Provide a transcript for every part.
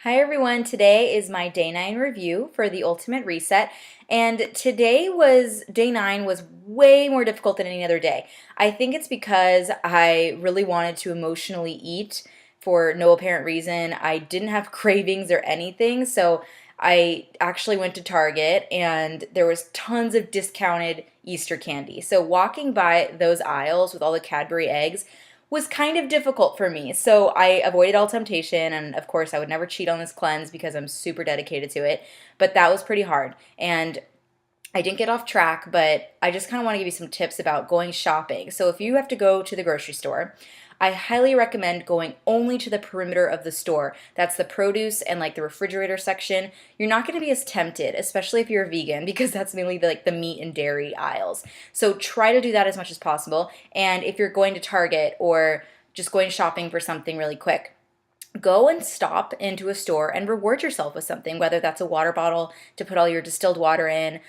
Hi everyone, today is my day 9 review for the Ultimate Reset, and today was day 9 was way more difficult than any other day. I think it's because I really wanted to emotionally eat for no apparent reason. I didn't have cravings or anything, so I actually went to Target and there was tons of discounted Easter candy. So walking by those aisles with all the Cadbury eggs was kind of difficult for me. So I avoided all temptation, and of course, I would never cheat on this cleanse because I'm super dedicated to it. But that was pretty hard. And I didn't get off track, but I just kind of want to give you some tips about going shopping. So if you have to go to the grocery store, I highly recommend going only to the perimeter of the store. That's the produce and like the refrigerator section. You're not going to be as tempted, especially if you're a vegan, because that's mainly the meat and dairy aisles. So try to do that as much as possible. And if you're going to Target or just going shopping for something really quick, go and stop into a store and reward yourself with something, whether that's a water bottle to put all your distilled water in,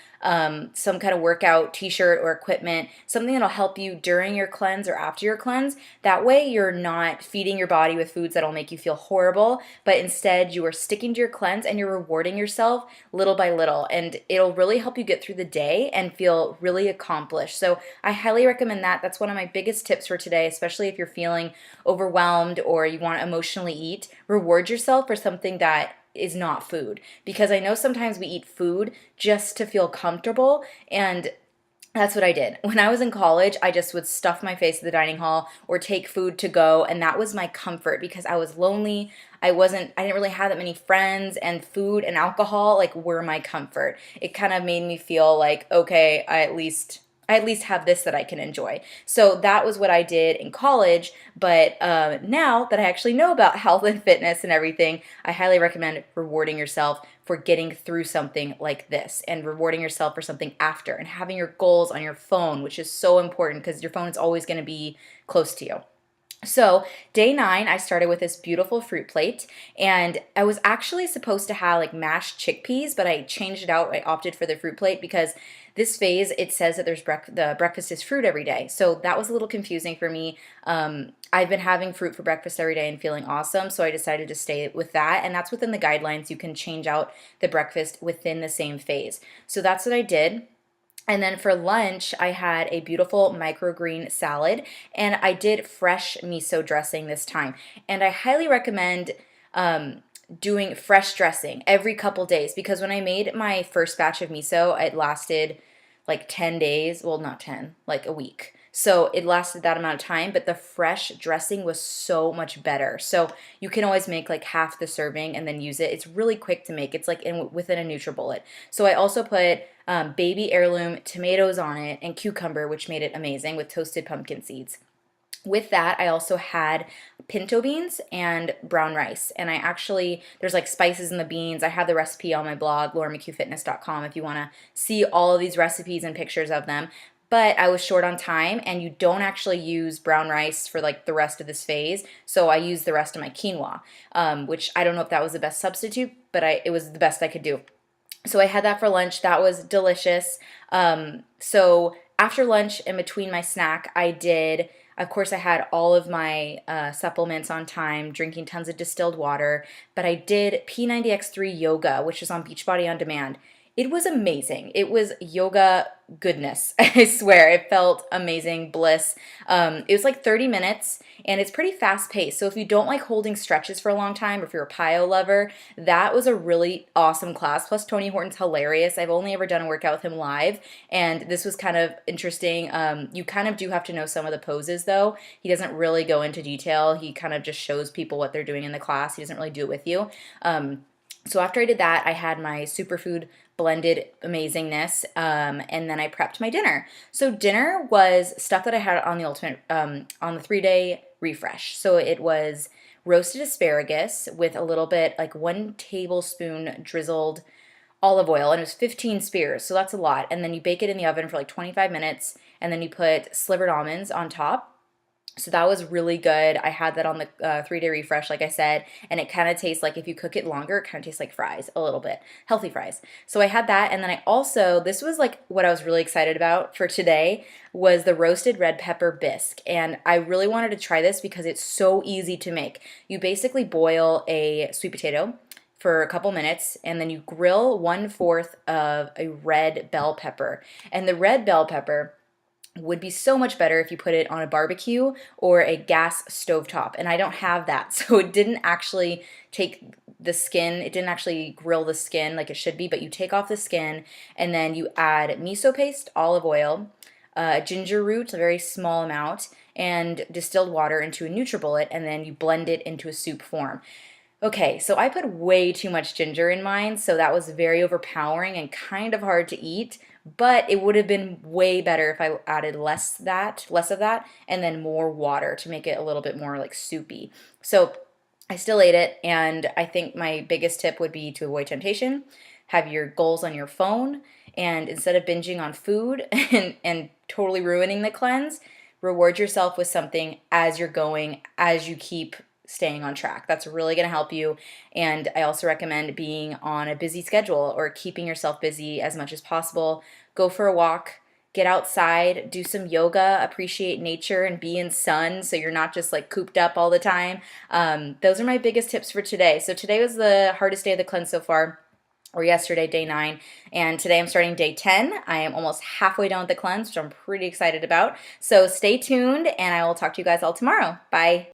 some kind of workout t-shirt or equipment, something that'll help you during your cleanse or after your cleanse. That way you're not feeding your body with foods that'll make you feel horrible, but instead you are sticking to your cleanse and you're rewarding yourself little by little, and it'll really help you get through the day and feel really accomplished. So I highly recommend that. That's one of my biggest tips for today, especially if you're feeling overwhelmed or you want to emotionally eat. Reward yourself for something that is not food, because I know sometimes we eat food just to feel comfortable, and that's what I did. When I was in college, I just would stuff my face at the dining hall or take food to go, and that was my comfort because I was lonely. I didn't really have that many friends, and food and alcohol like were my comfort. It kind of made me feel like, okay, I at least have this that I can enjoy. So that was what I did in college. But now that I actually know about health and fitness and everything, I highly recommend rewarding yourself for getting through something like this, and rewarding yourself for something after, and having your goals on your phone, which is so important because your phone is always going to be close to you. So, day 9, I started with this beautiful fruit plate, and I was actually supposed to have like mashed chickpeas, but I changed it out. I opted for the fruit plate because this phase it says that the breakfast is fruit every day. So that was a little confusing for me. I've been having fruit for breakfast every day and feeling awesome, so I decided to stay with that, and that's within the guidelines. You can change out the breakfast within the same phase. So that's what I did. And then for lunch, I had a beautiful microgreen salad, and I did fresh miso dressing this time. And I highly recommend doing fresh dressing every couple days, because when I made my first batch of miso, it lasted like 10 days. Well, not 10, like a week. So it lasted that amount of time, but the fresh dressing was so much better. So you can always make like half the serving and then use it. It's really quick to make. It's like within a NutriBullet. So I also put baby heirloom tomatoes on it and cucumber, which made it amazing, with toasted pumpkin seeds. With that, I also had pinto beans and brown rice. And I actually, there's like spices in the beans. I have the recipe on my blog, lauramcqfitness.com, if you want to see all of these recipes and pictures of them. But I was short on time, and you don't actually use brown rice for like the rest of this phase. So I used the rest of my quinoa, which I don't know if that was the best substitute, but it was the best I could do. So I had that for lunch. That was delicious. So after lunch, in between my snack, of course, I had all of my supplements on time, drinking tons of distilled water, but I did P90X3 yoga, which is on Beachbody On Demand. It was amazing. It was yoga goodness. I swear, it felt amazing, bliss. It was like 30 minutes, and it's pretty fast paced. So if you don't like holding stretches for a long time, or if you're a plyo lover, that was a really awesome class. Plus, Tony Horton's hilarious. I've only ever done a workout with him live, and this was kind of interesting. You kind of do have to know some of the poses, though. He doesn't really go into detail. He kind of just shows people what they're doing in the class. He doesn't really do it with you. So after I did that, I had my superfood blended amazingness, and then I prepped my dinner. So dinner was stuff that I had on the ultimate on the 3-day refresh. So it was roasted asparagus with a little bit, like 1 tablespoon drizzled olive oil, and it was 15 spears, so that's a lot. And then you bake it in the oven for like 25 minutes, and then you put slivered almonds on top. So that was really good. I had that on the 3-day refresh, like I said, and it kind of tastes like, if you cook it longer, it kind of tastes like fries a little bit, healthy fries. So I had that, and then I also, this was like what I was really excited about for today, was the roasted red pepper bisque. And I really wanted to try this because it's so easy to make. You basically boil a sweet potato, for a couple minutes, and then you grill 1/4 of a red bell pepper. And the red bell pepper would be so much better if you put it on a barbecue or a gas stovetop. And I don't have that. So it didn't actually take the skin, it didn't actually grill the skin like it should be, but you take off the skin and then you add miso paste, olive oil, ginger root, a very small amount, and distilled water into a NutriBullet, and then you blend it into a soup form. Okay, so I put way too much ginger in mine, so that was very overpowering and kind of hard to eat, but it would have been way better if I added less of that, and then more water to make it a little bit more like soupy. So I still ate it, and I think my biggest tip would be to avoid temptation, have your goals on your phone, and instead of binging on food and totally ruining the cleanse, reward yourself with something as you're going, as you keep staying on track. That's really going to help you. And I also recommend being on a busy schedule or keeping yourself busy as much as possible. Go for a walk, get outside, do some yoga, appreciate nature, and be in sun so you're not just like cooped up all the time. Those are my biggest tips for today. So today was the hardest day of the cleanse so far, or yesterday, day 9, and today I'm starting day 10. I am almost halfway done with the cleanse, which I'm pretty excited about. So stay tuned, and I will talk to you guys all tomorrow. Bye.